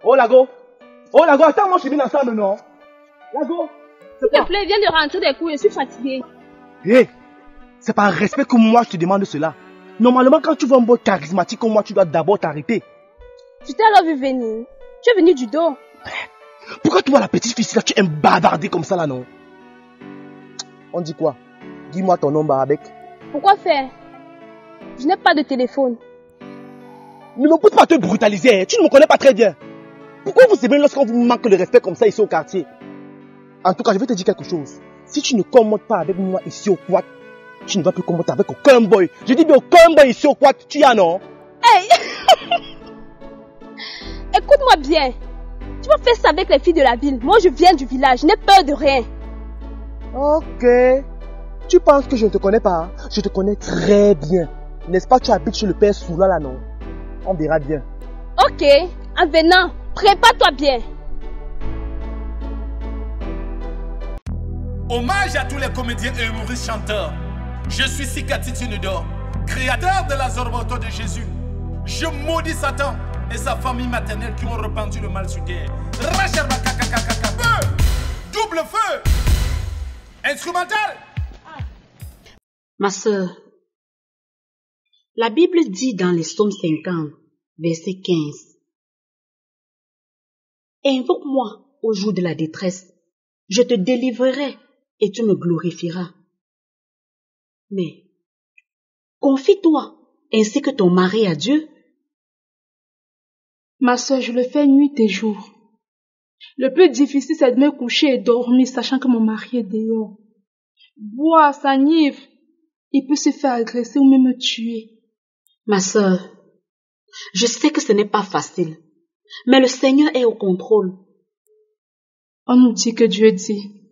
Oh Lago, attends-moi, je suis bien ensemble, non? Lago, s'il te plaît, viens de rentrer des coups, je suis fatiguée. Hé, c'est par respect que moi je te demande cela. Normalement, quand tu vois un beau charismatique comme moi, tu dois d'abord t'arrêter. Tu t'es alors vu venir. Tu es venu du dos. Pourquoi tu vois la petite fille là, tu aimes bavarder comme ça là, non? On dit quoi? Dis-moi ton nom, Barabek. Pourquoi faire? Je n'ai pas de téléphone. Ne me pousse pas à te brutaliser, hein. Tu ne me connais pas très bien. Pourquoi vous aimez lorsqu'on vous manque le respect comme ça ici au quartier? En tout cas, je vais te dire quelque chose. Si tu ne commandes pas avec moi ici au quad, tu ne vas plus commander avec aucun boy. Je dis bien aucun boy ici au quad, tu y as non? Hey! Écoute-moi bien. Tu vas faire ça avec les filles de la ville. Moi, je viens du village. Je n'ai peur de rien. Ok. Tu penses que je ne te connais pas? Je te connais très bien. N'est-ce pas, tu habites chez le père Soula là, non? On verra bien. Ok. En venant, prépare-toi bien. Hommage à tous les comédiens et humoristes chanteurs. Je suis Sikati Tunudor, créateur de la Zorboto de Jésus. Je maudis Satan et sa famille maternelle qui ont répandu le mal sur terre. Feu! Double feu! Instrumental! Ma sœur, la Bible dit dans les Psaumes 50, verset 15. Invoque-moi au jour de la détresse, je te délivrerai et tu me glorifieras. Mais, confie-toi ainsi que ton mari à Dieu. Ma soeur, je le fais nuit et jour. Le plus difficile, c'est de me coucher et dormir, sachant que mon mari est dehors. Boire, s'enivre, il peut se faire agresser ou même me tuer. Ma sœur, je sais que ce n'est pas facile, mais le Seigneur est au contrôle. On nous dit que Dieu dit,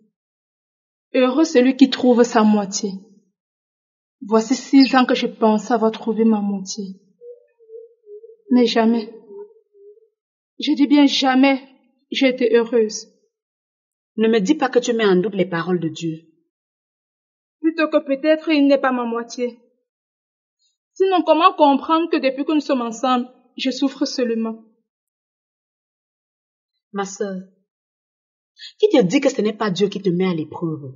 heureux celui qui trouve sa moitié. Voici 6 ans que je pensais avoir trouvé ma moitié. Mais jamais, je dis bien jamais, j'ai été heureuse. Ne me dis pas que tu mets en doute les paroles de Dieu. Plutôt que peut-être il n'est pas ma moitié. Sinon, comment comprendre que depuis que nous sommes ensemble, je souffre seulement? Ma sœur, qui te dit que ce n'est pas Dieu qui te met à l'épreuve?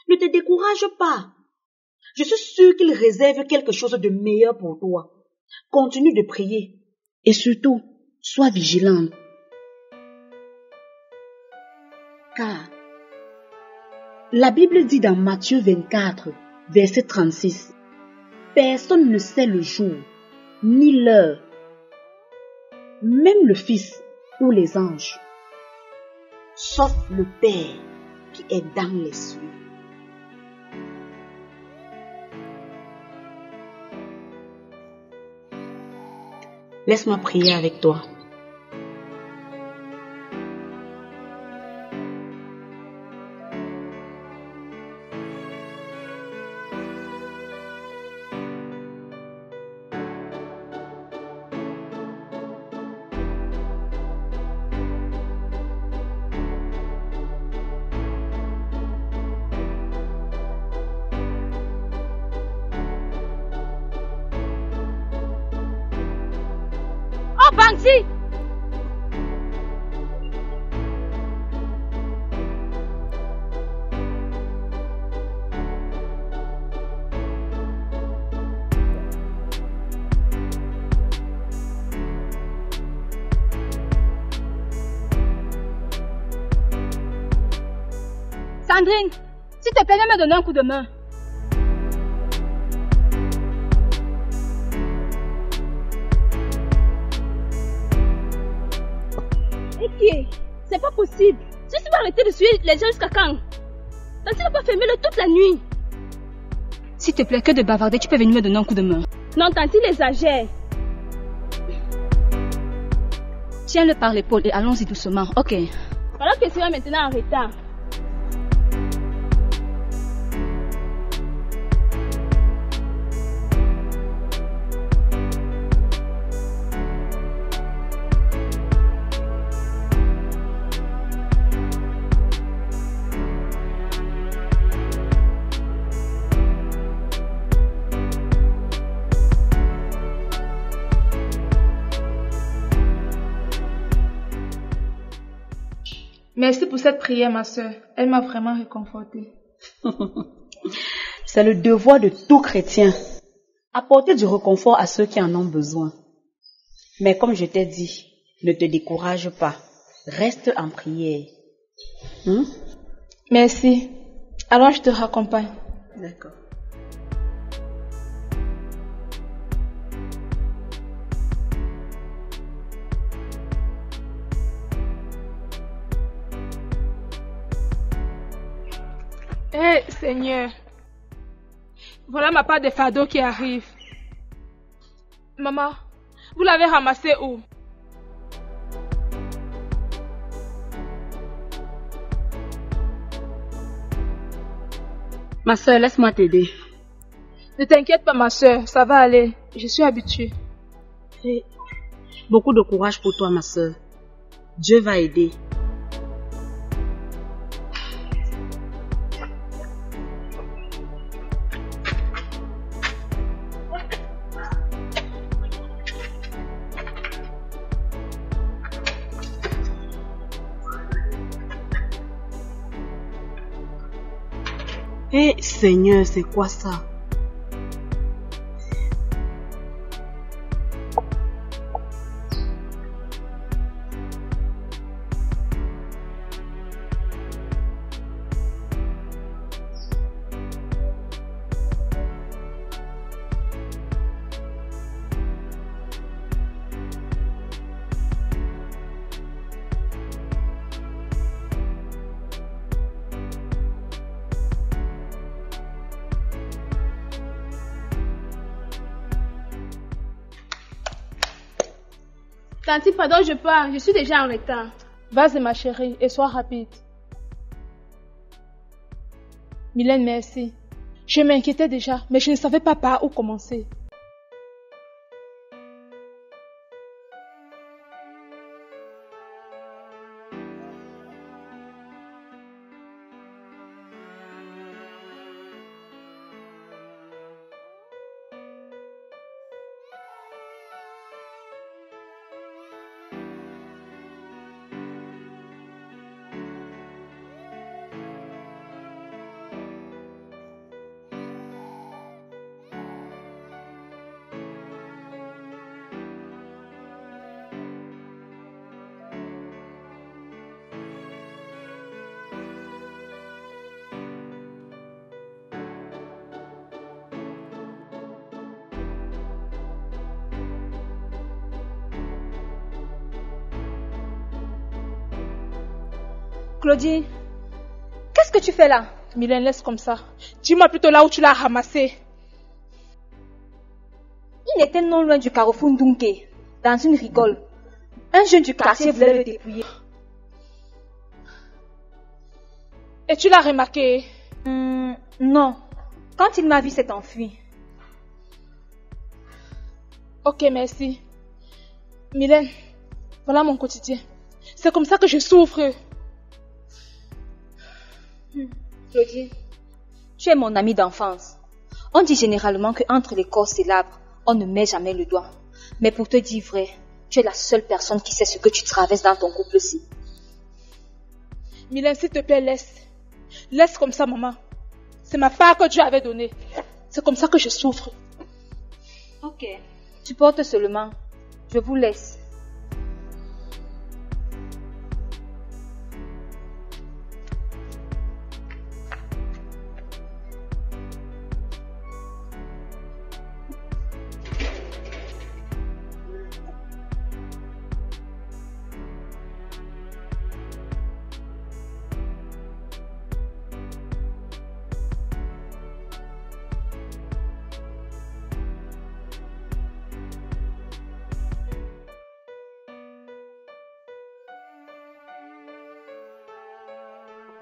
Ne te décourage pas. Je suis sûre qu'il réserve quelque chose de meilleur pour toi. Continue de prier et surtout, sois vigilante. Car la Bible dit dans Matthieu 24, verset 36, personne ne sait le jour, ni l'heure, même le Fils ou les anges, sauf le Père qui est dans les cieux. Laisse-moi prier avec toi. Oh, Banksy! Sandrine, s'il te plaît, viens me donner un coup de main. Ok, c'est pas possible. Tu vas arrêter de suivre les gens jusqu'à quand? Tanti n'a pas fermé toute la nuit. S'il te plaît, que de bavarder, tu peux venir me donner un coup de main. Non, Tanti exagère. Tiens-le par l'épaule et allons-y doucement, ok? Voilà que tu seras maintenant en retard. Merci pour cette prière, ma sœur. Elle m'a vraiment réconfortée. C'est le devoir de tout chrétien. Apporter du réconfort à ceux qui en ont besoin. Mais comme je t'ai dit, ne te décourage pas. Reste en prière. Merci. Alors je te raccompagne. D'accord. Hé, Seigneur. Voilà ma part de fardeau qui arrive. Maman, vous l'avez ramassé où? Ma soeur, laisse-moi t'aider. Ne t'inquiète pas, ma soeur, ça va aller. Je suis habituée. Beaucoup de courage pour toi, ma soeur. Dieu va aider. Seigneur, c'est quoi ça? Tanti, pardon, je pars. Je suis déjà en retard. Vas-y, ma chérie, et sois rapide. Mylène, merci. Je m'inquiétais déjà, mais je ne savais pas par où commencer. Claudie, qu'est-ce que tu fais là? Mylène, laisse comme ça. Dis-moi plutôt là où tu l'as ramassé. Il était non loin du carrefour Ndunke, dans une rigole. Un jeune du quartier voulait le dépouiller. Et tu l'as remarqué? Non. Quand il m'a vu, s'est enfui. Ok, merci. Mylène, voilà mon quotidien. C'est comme ça que je souffre. Claudie, tu es mon amie d'enfance. On dit généralement qu'entre les corps célèbres, on ne met jamais le doigt. Mais pour te dire vrai, tu es la seule personne qui sait ce que tu traverses dans ton couple-ci. Mylène, s'il te plaît, laisse. Laisse comme ça, maman. C'est ma part que Dieu avait donnée. C'est comme ça que je souffre. Ok. Tu portes seulement. Je vous laisse.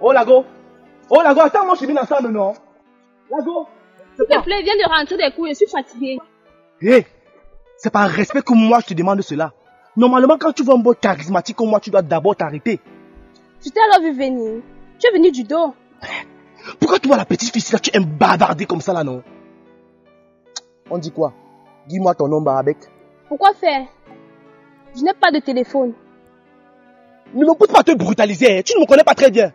Oh Lago, attends, moi je suis bien ensemble, non? Lago, s'il te plaît, viens de rentrer des coups, je suis fatiguée. Hé, c'est par respect que moi je te demande cela. Normalement, quand tu vois un beau charismatique comme moi, tu dois d'abord t'arrêter. Tu t'es alors vu venir. Tu es venu du dos. Pourquoi toi, la petite fille, là, tu aimes bavarder comme ça, là, non? On dit quoi? Dis-moi ton nom, Barabek. Pourquoi faire? Je n'ai pas de téléphone. Ne me pousse pas à te brutaliser, tu ne me connais pas très bien.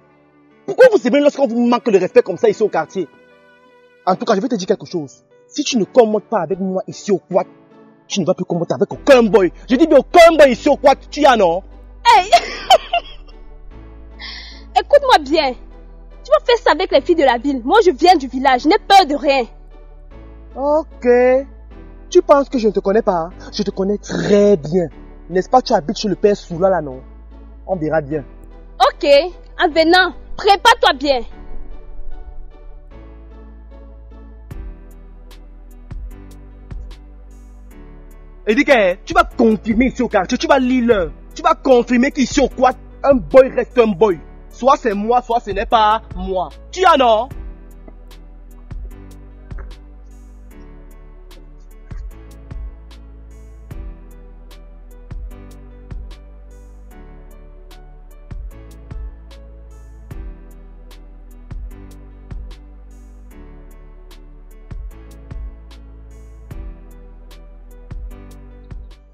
Pourquoi vous aimez lorsqu'on vous manque de respect comme ça ici au quartier? En tout cas, je vais te dire quelque chose. Si tu ne commodes pas avec moi ici au quad, tu ne vas plus commoder avec aucun boy. Je dis bien aucun boy ici au quad, tu y as non? Hey! Écoute-moi bien. Tu vas faire ça avec les filles de la ville. Moi, je viens du village, je n'ai peur de rien. Ok. Tu penses que je ne te connais pas? Je te connais très bien. N'est-ce pas, tu habites chez le père Soula là, non? On verra bien. Ok, en venant, prépare-toi bien. Et dis que tu vas confirmer ici au quartier, tu vas lire l'heure. Tu vas confirmer qu'ici au quad, un boy reste un boy. Soit c'est moi, soit ce n'est pas moi. Tu as non?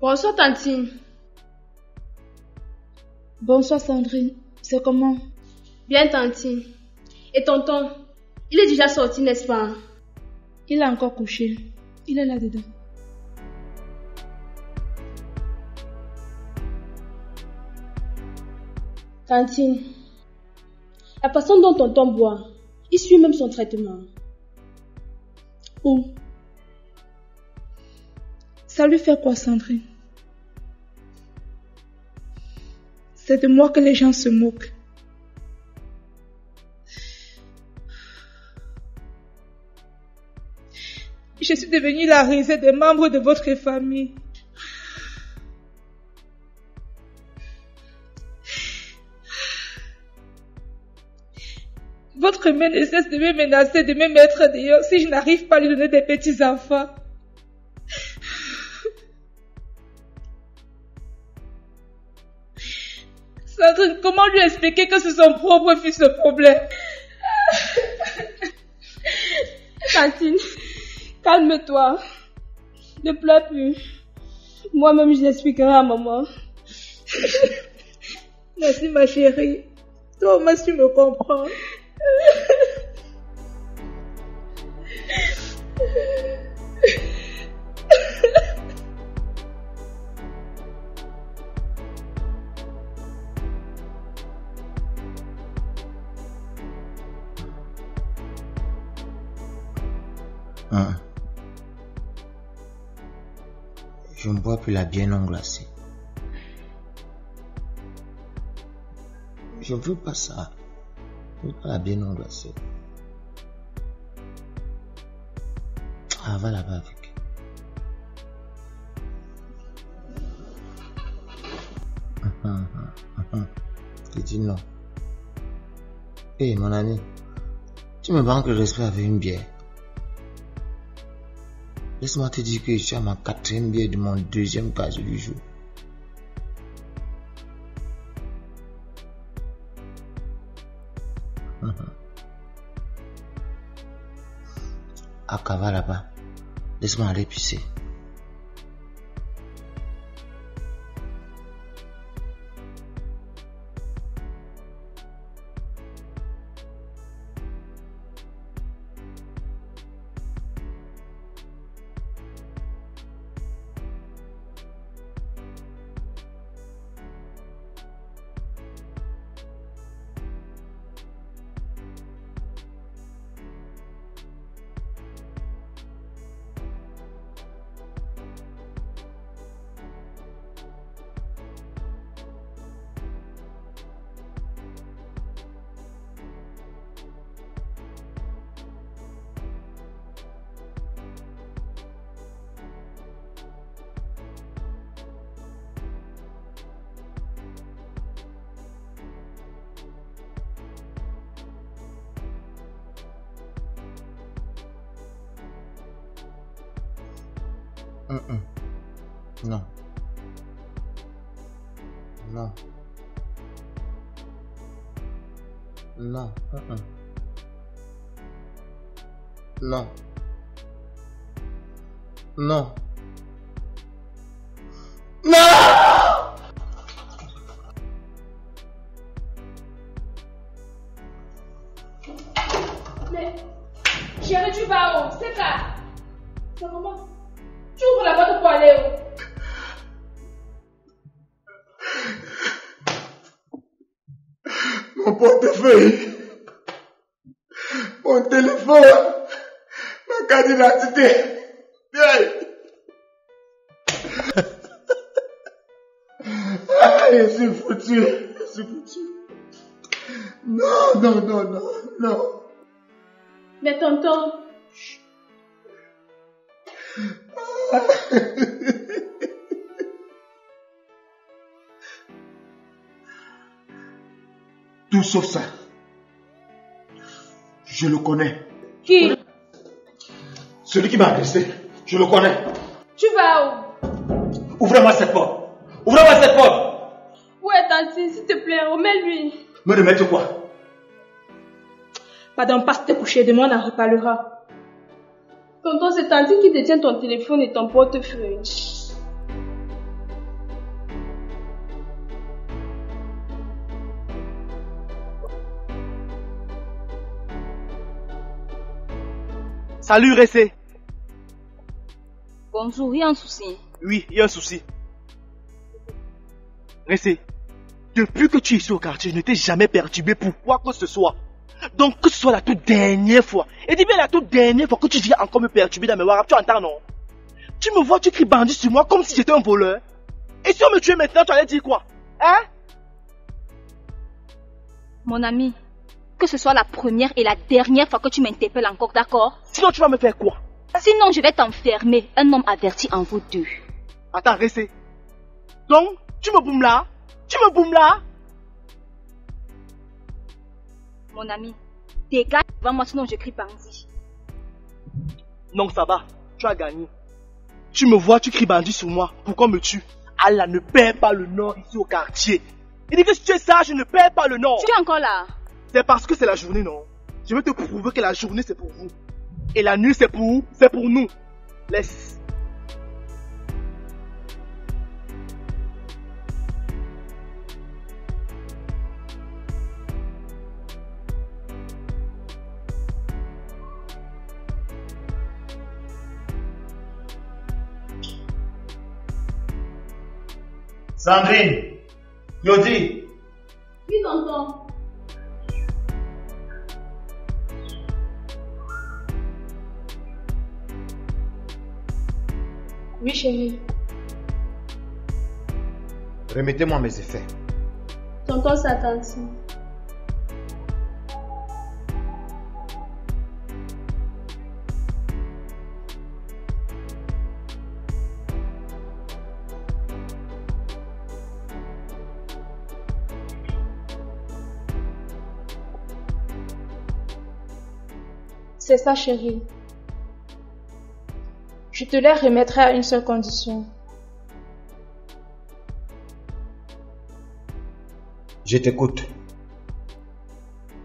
Bonsoir, Tantine. Bonsoir, Sandrine. C'est comment? Bien, Tantine. Et tonton, il est déjà sorti, n'est-ce pas? Il a encore couché. Il est là-dedans. Tantine, la façon dont tonton boit, il suit même son traitement. Où? Ça lui fait quoi, Sandrine? C'est de moi que les gens se moquent. Je suis devenue la risée des membres de votre famille. Votre mère ne cesse de me menacer de me mettre dehors si je n'arrive pas à lui donner des petits-enfants. Sandrine, comment lui expliquer que c'est son propre fils le problème? Tantine, calme-toi. Ne pleure plus. Moi-même, je l'expliquerai à maman. Merci, ma chérie. Toi, moi, tu me comprends. Je ne bois plus la bière non glacée. Je ne veux pas ça. Je ne veux pas la bière non glacée. Ah, va là-bas avec. Je dis non. Hé, mon ami, tu me manques le respect avec une bière. Laisse-moi te dire que je suis à ma 4e bière de mon 2e casier du jour. Akava là-bas. Laisse-moi aller pisser. Non. Non. Non. Non. Non. Non. Mais, chérie, tu vas où? C'est là. C'est comment? Tu ouvres la porte pour aller où? Mon portefeuille, mon téléphone, ma carte d'identité. Je suis foutu. Non. Mais tonton. Tout sauf ça. Je le connais. Qui? Celui qui m'a agressé. Je le connais. Tu vas où? Ouvrez-moi cette porte. Ouvrez-moi cette porte. Où est Tantine? S'il te plaît, remets-lui. Me remettre quoi? Pardon, passe te coucher, demain on en reparlera. Tonton, c'est Tantine qui détient ton téléphone et ton portefeuille. Salut Ressé. Bonjour, il y a un souci. Oui, il y a un souci. Ressé, depuis que tu es ici au quartier, je ne t'ai jamais perturbé pour quoi que ce soit. Donc que ce soit la toute dernière fois. Et dis bien la toute dernière fois que tu viens encore me perturber dans mes warabs, tu entends non? Tu me vois, tu cries bandit sur moi comme si j'étais un voleur. Et si on me tuait maintenant, tu allais dire quoi? Hein? Mon ami, que ce soit la première et la dernière fois que tu m'interpelles encore, d'accord? Sinon tu vas me faire quoi? Sinon je vais t'enfermer, un homme averti en vous deux. Attends, Ressé. Donc, tu me boumes là? Tu me boumes là? Mon ami, dégage devant moi sinon je crie bandit. Non, ça va. Tu as gagné. Tu me vois, tu cries bandit sur moi. Pourquoi me tues? Allah ne perd pas le nord ici au quartier. Il dit que si tu es sage, je ne perds pas le nord. Tu es encore là? C'est parce que c'est la journée, non? Je vais te prouver que la journée c'est pour vous. Et la nuit c'est pour nous. Laisse. Sandrine, Yodi. Oui, tonton. Oui, chérie. Remettez-moi mes effets. Tonton, c'est attentif. C'est ça, chérie. Je te les remettrai à une seule condition. Je t'écoute.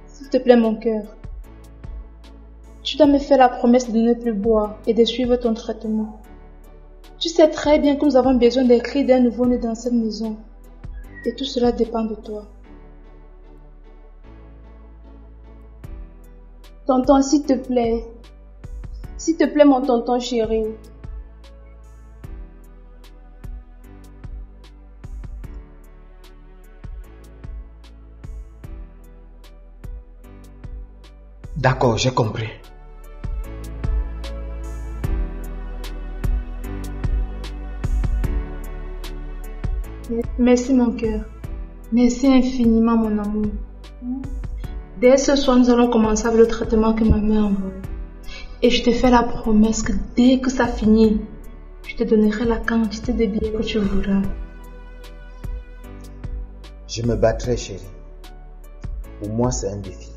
S'il te plaît, mon cœur. Tu dois me faire la promesse de ne plus boire et de suivre ton traitement. Tu sais très bien que nous avons besoin des cris d'un nouveau-né dans cette maison. Et tout cela dépend de toi. Tonton, s'il te plaît. S'il te plaît, mon tonton chéri. D'accord, j'ai compris. Merci, mon cœur. Merci infiniment, mon amour. Dès ce soir, nous allons commencer avec le traitement que ma mère envoie. Et je te fais la promesse que dès que ça finit, je te donnerai la quantité de billets que tu voudras. Je me battrai, chérie. Pour moi, c'est un défi.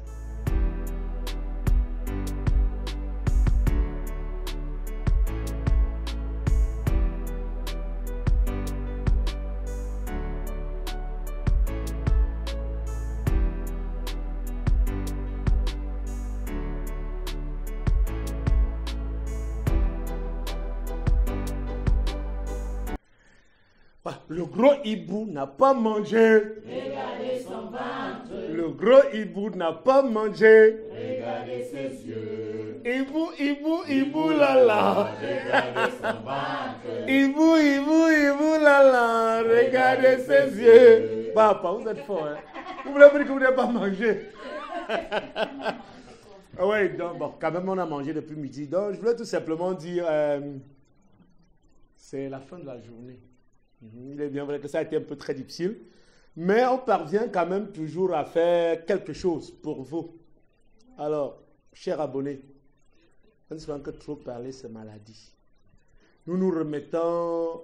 Le gros hibou n'a pas mangé. Regardez son ventre. Le gros hibou n'a pas mangé. regardez ses yeux. Ibou, lala. Regardez son ventre. Ibou, lala. Regardez ses yeux. Papa, vous êtes fort, hein? Vous voulez dire que vous n'avez pas mangé? Oui, donc, bon, quand même, on a mangé depuis midi. Donc, je voulais tout simplement dire, c'est la fin de la journée. Il est bien vrai que ça a été un peu très difficile, mais on parvient quand même toujours à faire quelque chose pour vous. Alors, chers abonnés, on ne que trop parler, c'est maladie. Nous nous remettons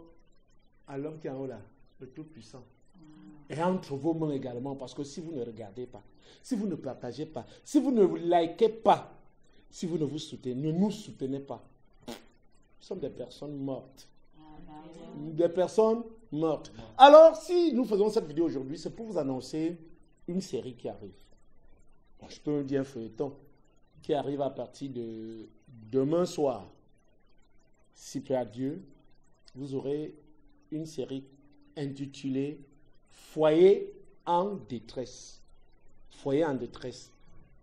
à l'homme qui est en haut là, le Tout-Puissant. Et entre vos mains également, parce que si vous ne regardez pas, si vous ne partagez pas, si vous ne vous likez pas, si vous ne vous soutenez, ne nous soutenez pas, nous sommes des personnes mortes. Des personnes mortes. Alors, si nous faisons cette vidéo aujourd'hui, c'est pour vous annoncer une série qui arrive. Bon, je peux dire un feuilleton qui arrive à partir de demain soir. Si peu à Dieu, vous aurez une série intitulée Foyer en détresse. Foyer en détresse.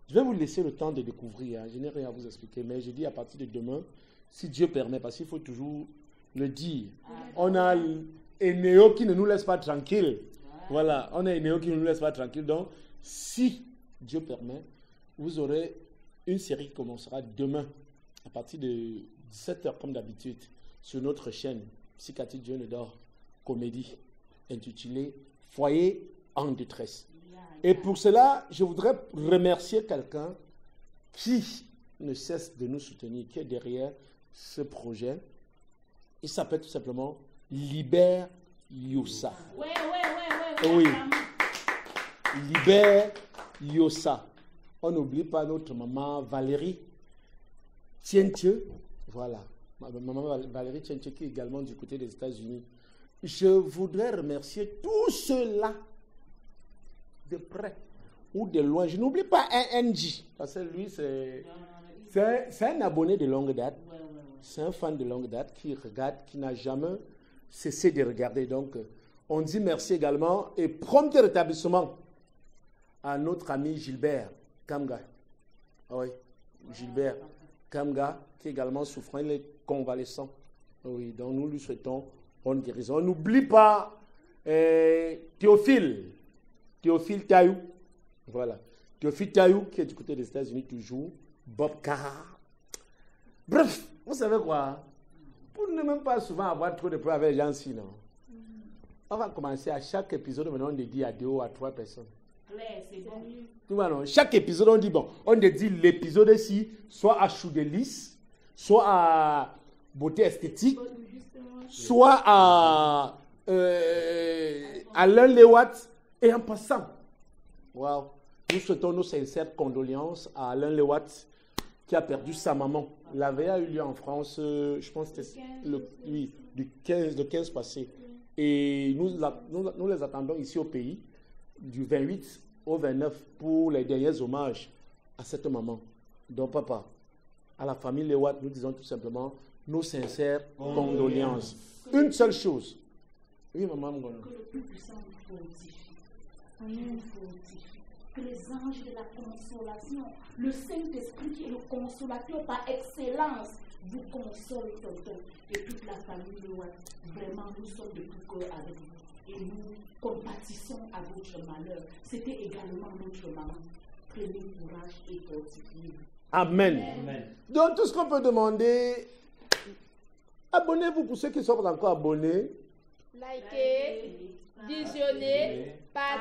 Je vais vous laisser le temps de découvrir. Je n'ai rien à vous expliquer, mais je dis à partir de demain, si Dieu permet, parce qu'il faut toujours le dire. On a Enéo qui ne nous laisse pas tranquille. Voilà, on a Enéo qui ne nous laisse pas tranquille. Donc, si Dieu permet, vous aurez une série qui commencera demain, à partir de 17h comme d'habitude, sur notre chaîne Sikati Dieu ne dort, comédie, intitulée Foyer en détresse. Et pour cela, je voudrais remercier quelqu'un qui ne cesse de nous soutenir, qui est derrière ce projet. Il s'appelle tout simplement Libère Yossa. Oui. Libère Yossa. On n'oublie pas notre maman Valérie Tientje. Voilà. Maman Valérie Tientje qui est également du côté des États-Unis. Je voudrais remercier tous ceux-là, de près ou de loin. Je n'oublie pas un NG, parce que lui, c'est un abonné de longue date. C'est un fan de longue date qui regarde, qui n'a jamais cessé de regarder. Donc, on dit merci également et prompt rétablissement à notre ami Gilbert Kamga. Oui, Gilbert Kamga, qui est également souffrant, il est convalescent. Oui, donc nous lui souhaitons bonne guérison. On n'oublie pas Théophile Taillou. Voilà. Théophile Taillou, qui est du côté des États-Unis toujours. Bob Carr. Bref, vous savez quoi? Pour ne même pas souvent avoir trop de problèmes avec les gens ici, non? On va commencer à chaque épisode, maintenant on dit à 2 ou à 3 personnes. C'est bon. Tu vois, non? Chaque épisode, on dit, bon, on dit l'épisode ici, soit à Choudelis, soit à beauté esthétique, soit à Alain Lewat, et en passant. Wow. Nous souhaitons nos sincères condoléances à Alain Lewat, qui a perdu sa maman. La veille a eu lieu en France, je pense que c'était le 15 passé. Et nous les attendons ici au pays, du 28 au 29, pour les derniers hommages à cette maman. Donc, papa, à la famille Lewat, nous disons tout simplement nos sincères condoléances. Une seule chose. Oui, maman Ngono. Que le plus puissant nous fortifie. Nous fortifie. Que les anges de la consolation, le Saint-Esprit qui est le consolateur par excellence, vous console, tonton, et toute la famille de Watt. Vraiment, nous sommes de tout cœur avec vous. Et nous compatissons à votre malheur. C'était également notre maman. Prenez courage et fortifiez-vous. Amen. Amen. Donc, tout ce qu'on peut demander, abonnez-vous pour ceux qui sont encore abonnés. Likez, visionnez, partagez.